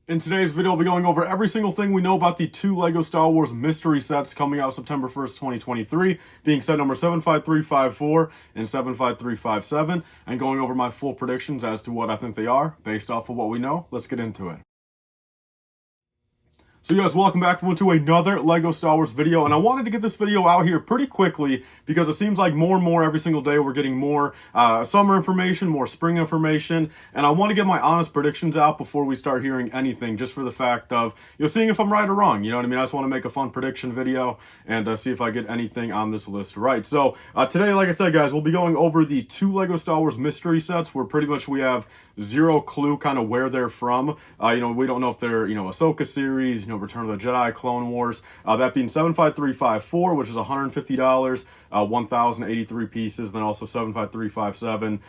In today's video, we'll be going over every single thing we know about the two LEGO Star Wars mystery sets coming out September 1st, 2023, being set number 75354 and 75357, and going over my full predictions as to what I think they are, based off of what we know. Let's get into it. So you guys, welcome back to another LEGO Star Wars video, and I wanted to get this video out here pretty quickly because it seems like more and more every single day we're getting more summer information, more spring information, and I want to get my honest predictions out before we start hearing anything, just for the fact of, seeing if I'm right or wrong, you know what I mean? I just want to make a fun prediction video and see if I get anything on this list right. So today, like I said, guys, we'll be going over the two LEGO Star Wars mystery sets where pretty much we have zero clue kind of where they're from. We don't know if they're, Ahsoka Series, Return of the Jedi, Clone Wars. That being 75354, which is $150, 1,083 pieces. Then also 75357,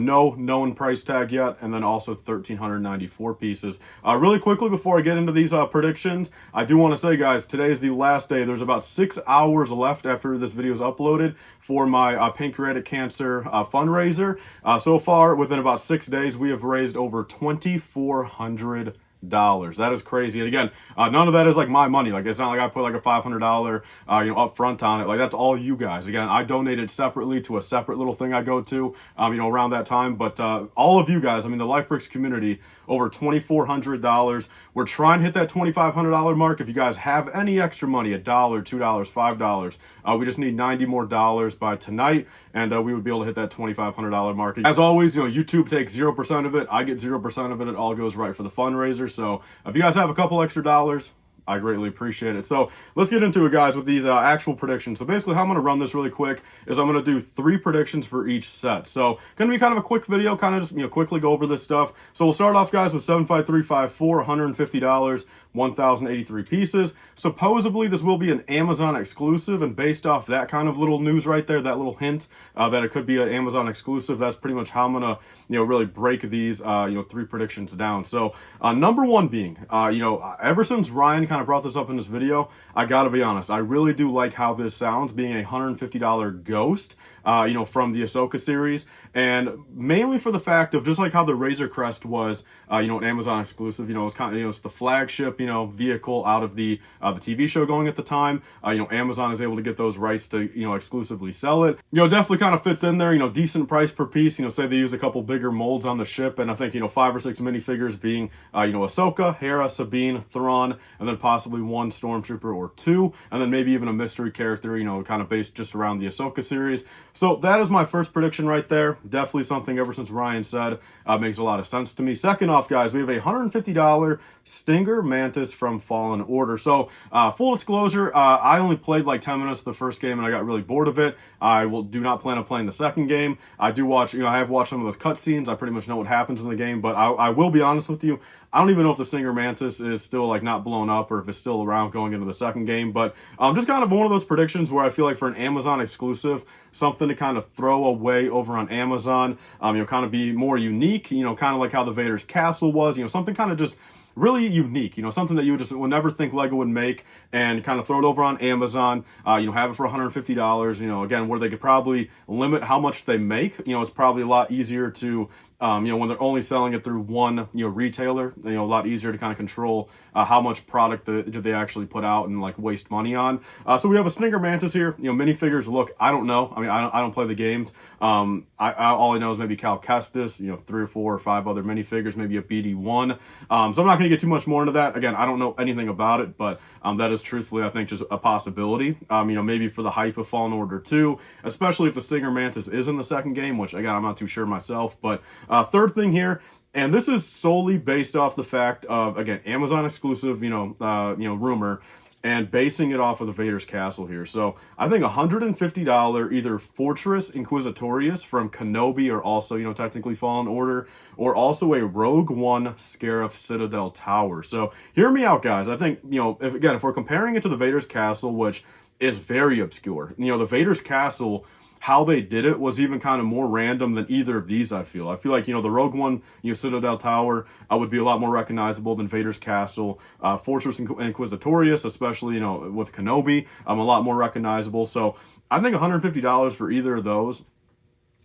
no known price tag yet, and then also 1,394 pieces. Really quickly before I get into these predictions, I do want to say, guys, today is the last day. There's about 6 hours left after this video is uploaded for my pancreatic cancer fundraiser. So far, within about 6 days, we have raised over $2,400. That is crazy. And again, none of that is like my money. Like, it's not like I put like a $500 up front on it. Like, that's all you guys. Again, I donated separately to a separate little thing I go to around that time. But all of you guys, the LifeBricks community, over $2,400. We're trying to hit that $2,500 mark. If you guys have any extra money, $1, $2, $5, we just need 90 more dollars by tonight, and we would be able to hit that $2,500 mark. As always, YouTube takes 0% of it. I get 0% of it. It all goes right for the fundraiser. So if you guys have a couple extra dollars, I greatly appreciate it. So let's get into it, guys, with these actual predictions. So basically how I'm going to run this really quick is I'm going to do 3 predictions for each set. So going to be kind of a quick video, kind of just, quickly go over this stuff. So we'll start off, guys, with 75354, $150, 1,083 pieces. Supposedly this will be an Amazon exclusive, and based off that kind of little news right there, that little hint that it could be an Amazon exclusive, that's pretty much how I'm gonna really break these 3 predictions down. So number 1 being ever since Ryan kind of brought this up in this video, I gotta be honest, I really do like how this sounds, being a $150 ghost from the Ahsoka series, and mainly for the fact of just like how the Razor Crest was an Amazon exclusive. It's kind of it's the flagship vehicle out of the TV show going at the time. Amazon is able to get those rights to exclusively sell it. Definitely kind of fits in there. Decent price per piece. Say they use a couple bigger molds on the ship, and I think 5 or 6 minifigures being Ahsoka, Hera, Sabine, Thrawn, and then possibly 1 stormtrooper or 2, and then maybe even a mystery character kind of based just around the Ahsoka series. So that is my first prediction right there. Definitely something ever since Ryan said makes a lot of sense to me. Second off, guys, we have a $150 Stinger Mantis from Fallen Order. So full disclosure, I only played like 10 minutes of the first game and I got really bored of it. I do not plan on playing the second game. I do watch, I have watched some of those cutscenes. I pretty much know what happens in the game, but I will be honest with you. I don't even know if the Stinger Mantis is still like not blown up or if it's still around going into the second game, but just kind of one of those predictions where I feel like for an Amazon exclusive, something to kind of throw away over on Amazon, kind of be more unique, kind of like how the Vader's Castle was, something kind of just really unique, something that you would never think LEGO would make, and kind of throw it over on Amazon, have it for $150, again, where they could probably limit how much they make. It's probably a lot easier to when they're only selling it through one, retailer, a lot easier to kind of control how much product they actually put out and like waste money on. So we have a Stinger Mantis here. Minifigures. Look, I don't know. I don't play the games. All I know is maybe Cal Kestis, 3 or 4 or 5 other minifigures, maybe a BD1. So I'm not going to get too much more into that. Again, I don't know anything about it, but that is truthfully, I think, just a possibility. Maybe for the hype of Fallen Order 2, especially if the Stinger Mantis is in the second game, which again, I'm not too sure myself, but third thing here, and this is solely based off the fact of, again, Amazon exclusive, rumor, and basing it off of the Vader's Castle here. So I think $150 either Fortress Inquisitorius from Kenobi, or also, technically Fallen Order, or also a Rogue One Scarif Citadel Tower. So hear me out, guys. I think, if we're comparing it to the Vader's Castle, which is very obscure, the Vader's Castle, how they did it was even kind of more random than either of these. I feel like, the Rogue One, Citadel Tower would be a lot more recognizable than Vader's Castle. Fortress Inquisitorius, especially, with Kenobi, a lot more recognizable. So I think $150 for either of those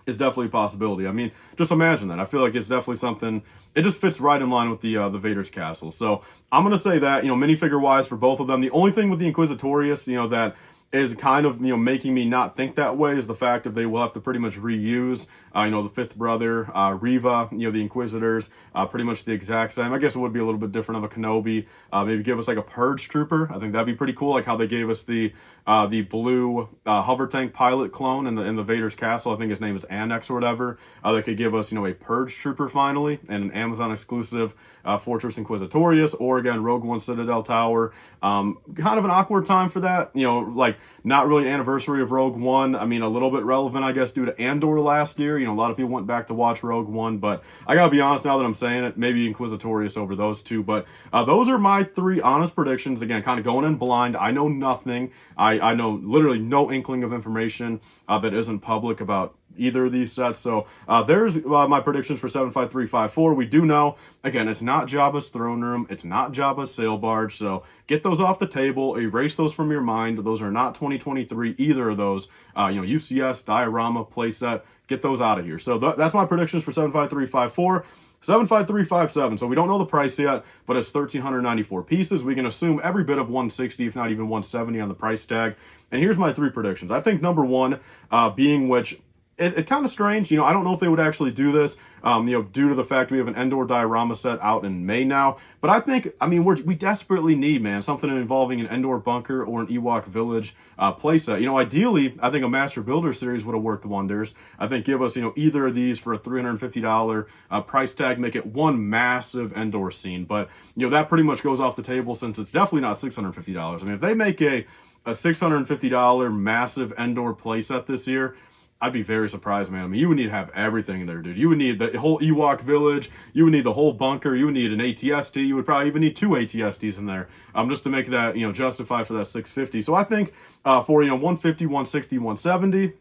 is definitely a possibility. I mean, just imagine that. I feel like it's definitely something. It just fits right in line with the Vader's castle. So I'm gonna say that, minifigure wise for both of them. The only thing with the Inquisitorius, that is kind of making me not think that way is the fact that they will have to pretty much reuse the fifth brother, Reva, the Inquisitors, pretty much the exact same. I guess it would be a little bit different of a Kenobi. Maybe give us like a Purge Trooper. I think that'd be pretty cool, like how they gave us the blue hover tank pilot clone in the Vader's castle. I think his name is Annex or whatever. They could give us a Purge Trooper finally, and an Amazon exclusive Fortress Inquisitorius, or again Rogue One Citadel Tower. Kind of an awkward time for that, like not really an anniversary of Rogue One. I mean, a little bit relevant, I guess, due to Andor last year. A lot of people went back to watch Rogue One, but I gotta be honest, now that I'm saying it, maybe Inquisitorius over those two. But those are my three honest predictions. Again, kind of going in blind. I know nothing. I know literally no inkling of information that isn't public about either of these sets. So there's my predictions for 75354. We do know, again, it's not Jabba's throne room. It's not Jabba's sail barge. So get those off the table. Erase those from your mind. Those are not 2023, either of those. UCS, diorama, playset. Get those out of here. So that's my predictions for 75354. 75357. So we don't know the price yet, but it's 1,394 pieces. We can assume every bit of 160, if not even 170 on the price tag. And here's my three predictions. I think number one, being which it's kind of strange. I don't know if they would actually do this, due to the fact we have an Endor diorama set out in May now. But I think, we desperately need, man, something involving an Endor bunker or an Ewok village playset. Ideally, I think a Master Builder series would have worked wonders. I think give us, either of these for a $350 price tag, make it one massive Endor scene. But, that pretty much goes off the table since it's definitely not $650. If they make a $650 massive Endor playset this year, I'd be very surprised, man. You would need to have everything in there, dude. You would need the whole Ewok village. You would need the whole bunker. You would need an ATST. You would probably even need two ATSTs in there, just to make that, justify for that $650. So I think for 150, 160, 170.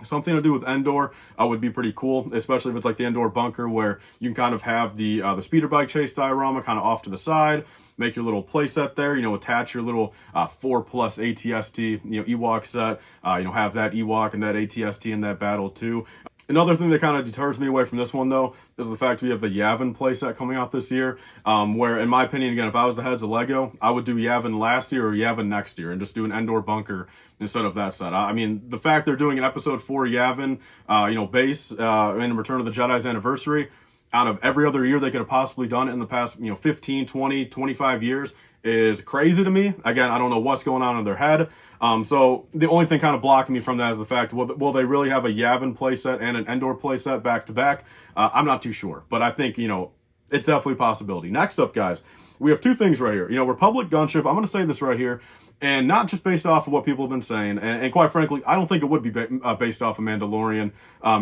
Something to do with Endor would be pretty cool, especially if it's like the Endor bunker where you can kind of have the speeder bike chase diorama kind of off to the side, make your little play set there, attach your little 4+ ATST, Ewok set, have that Ewok and that ATST in that battle too. Another thing that kind of deters me away from this one, though, is the fact we have the Yavin playset coming out this year, where, in my opinion, again, if I was the heads of LEGO, I would do Yavin last year or Yavin next year and just do an Endor bunker instead of that set. The fact they're doing an Episode 4 Yavin, base in Return of the Jedi's anniversary, out of every other year they could have possibly done it in the past, 15, 20, 25 years, is crazy to me. Again, I don't know what's going on in their head. So the only thing kind of blocking me from that is the fact, will they really have a Yavin playset and an Endor playset back to back? I'm not too sure, but I think, it's definitely a possibility. Next up, guys, we have two things right here. Republic Gunship, I'm going to say this right here, and not just based off of what people have been saying, and quite frankly, I don't think it would be based off of Mandalorian,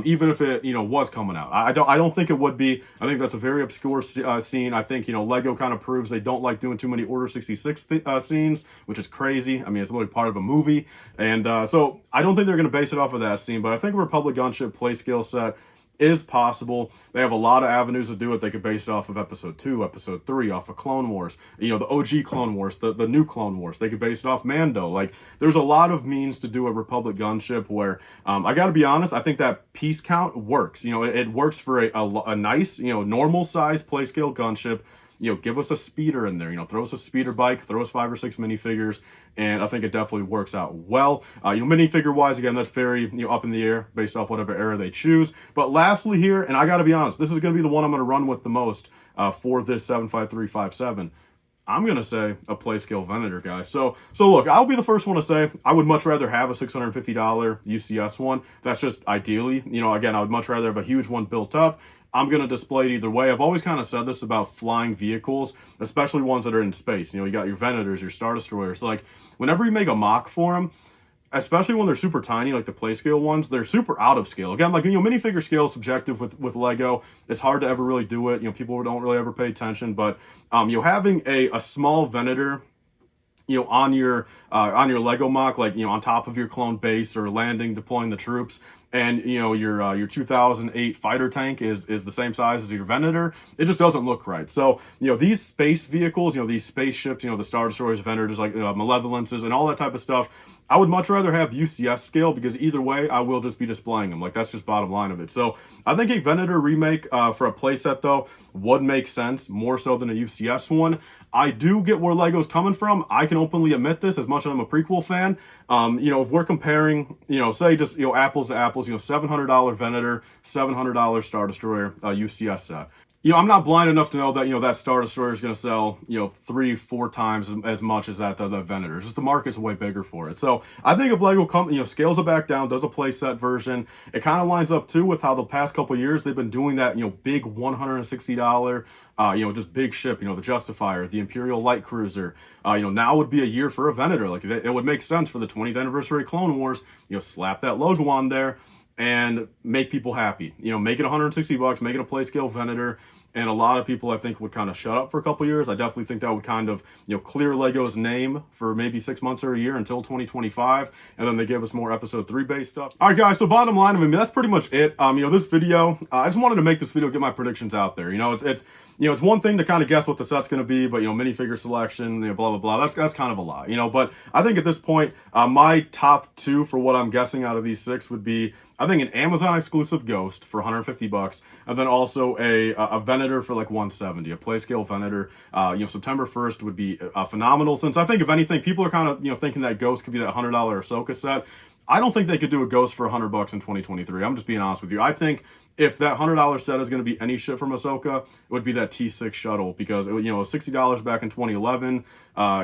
even if it, was coming out. I don't think it would be. I think that's a very obscure scene. I think, LEGO kind of proves they don't like doing too many Order 66 scenes, which is crazy. It's literally part of a movie, and so I don't think they're going to base it off of that scene, but I think a Republic Gunship play scale set is possible. They have a lot of avenues to do it. They could base it off of Episode 2, Episode 3, off of Clone Wars, the OG Clone Wars, the new Clone Wars. They could base it off Mando. Like, there's a lot of means to do a Republic gunship where, I gotta be honest, I think that piece count works. It works for a nice, normal size play scale gunship. Give us a speeder in there, throw us a speeder bike, throw us 5 or 6 minifigures, and I think it definitely works out well. Minifigure wise, again, that's very, up in the air based off whatever era they choose. But lastly here, and I gotta be honest, this is gonna be the one I'm gonna run with the most for this 75357. I'm going to say a play scale Venator, guys. So look, I'll be the first one to say I would much rather have a $650 UCS one. That's just ideally, again, I would much rather have a huge one built up. I'm going to display it either way. I've always kind of said this about flying vehicles, especially ones that are in space. You got your Venators, your Star Destroyers. Like, whenever you make a mock for them, especially when they're super tiny, like the play scale ones, they're super out of scale. Again, like, minifigure scale is subjective with LEGO. It's hard to ever really do it. People don't really ever pay attention. But, having a small Venator, on your LEGO mock, like, on top of your clone base or landing, deploying the troops, and you know your 2008 fighter tank is the same size as your Venator, it just doesn't look right. So you know these space vehicles, you know these spaceships, you know the Star Destroyers, Venators, like Malevolences, and all that type of stuff, I would much rather have UCS scale, because either way I will just be displaying them. Like that's just bottom line of it. So I think a Venator remake for a playset though would make sense more so than a UCS one. I do get where Lego's coming from. I can openly admit this, as much as I'm a prequel fan. You know, if we're comparing, you know, say just, you know, apples to apples, you know, $700 Venator, $700 Star Destroyer UCS set. You know, I'm not blind enough to know that, you know, that Star Destroyer is going to sell, you know, 3-4 times as much as that the Venator. Just the market's way bigger for it. So I think if Lego you know, scales it back down, does a playset version, it kind of lines up too with how the past couple of years they've been doing that, you know, big $160, you know, just big ship, you know, the Justifier, the Imperial Light Cruiser. You know, now would be a year for a Venator. Like it would make sense for the 20th anniversary Clone Wars, you know, slap that logo on there and make people happy. You know, make it $160, make it a play scale Venator. And a lot of people, I think, would kind of shut up for a couple years. I definitely think that would kind of, you know, clear Lego's name for maybe 6 months or a year until 2025. And then they give us more episode 3 based stuff. All right, guys. So bottom line, I mean, that's pretty much it. You know, this video, I just wanted to make this video, get my predictions out there. You know, it's you know, it's one thing to kind of guess what the set's going to be, but, you know, minifigure selection, you know, blah, blah, blah. That's kind of a lot, you know. But I think at this point, my top 2 for what I'm guessing out of these 6 would be, I think, an Amazon exclusive Ghost for $150, and then also a Venator for like $170, a play scale Venator. You know, September 1st would be phenomenal, since I think if anything, people are kind of, you know, thinking that Ghost could be that $100 Ahsoka set. I don't think they could do a Ghost for $100 in 2023. I'm just being honest with you. I think if that $100 set is going to be any shit from Ahsoka, it would be that T6 shuttle, because it, you know, $60 back in 2011,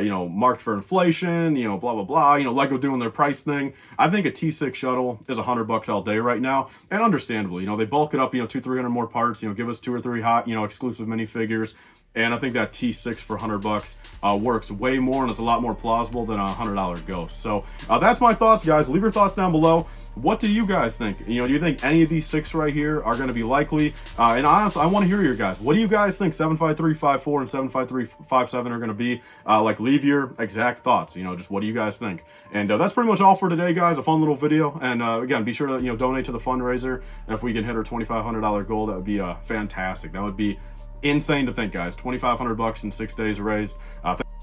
you know, marked for inflation, you know, blah blah blah. You know, Lego doing their price thing. I think a T6 shuttle is $100 all day right now, and understandably, you know, they bulk it up, you know, 200-300 more parts, you know, give us 2 or 3 hot, you know, exclusive minifigures. And I think that T6 for $100 works way more, and it's a lot more plausible than a $100 Ghost. So that's my thoughts, guys. Leave your thoughts down below. What do you guys think? You know, do you think any of these 6 right here are going to be likely? And honestly, I want to hear your guys. What do you guys think 75354 and 75357 are going to be? Like, leave your exact thoughts. You know, just what do you guys think? And that's pretty much all for today, guys. A fun little video. And again, be sure to, you know, donate to the fundraiser. And if we can hit our $2,500 goal, that would be fantastic. That would be insane to think, guys. $2,500 in 6 days raised.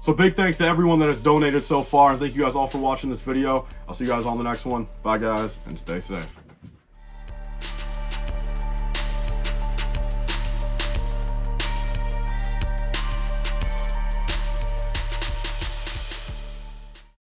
So big thanks to everyone that has donated so far, and thank you guys all for watching this video. I'll see you guys on the next one. Bye, guys, and stay safe.